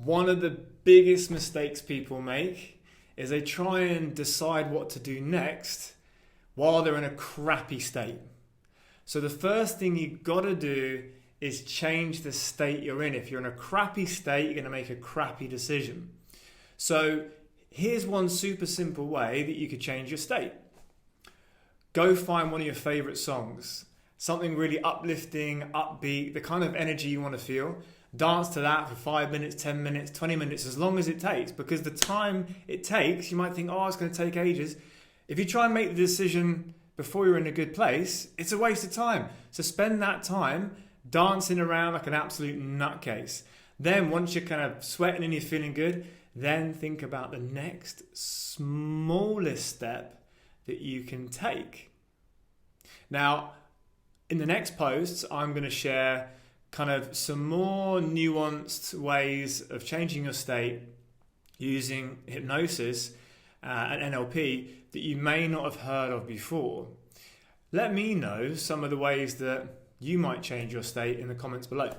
One of the biggest mistakes people make is they try and decide what to do next while they're in a crappy state. So the first thing you've got to do is change the state you're in. If you're in a crappy state, you're going to make a crappy decision. So here's one super simple way that you could change your state. Go find one of your favorite songs, something really uplifting, upbeat, the kind of energy you want to feel. Dance to that for 5 minutes, 10 minutes, 20 minutes, as long as it takes. Because the time it takes, you might think, oh, it's going to take ages. If you try and make the decision before you're in a good place, it's a waste of time. So spend that time dancing around like an absolute nutcase. Then once you're kind of sweating and you're feeling good, then think about the next smallest step that you can take. Now, in the next posts, I'm going to share kind of some more nuanced ways of changing your state using hypnosis and NLP that you may not have heard of before. Let me know some of the ways that you might change your state in the comments below.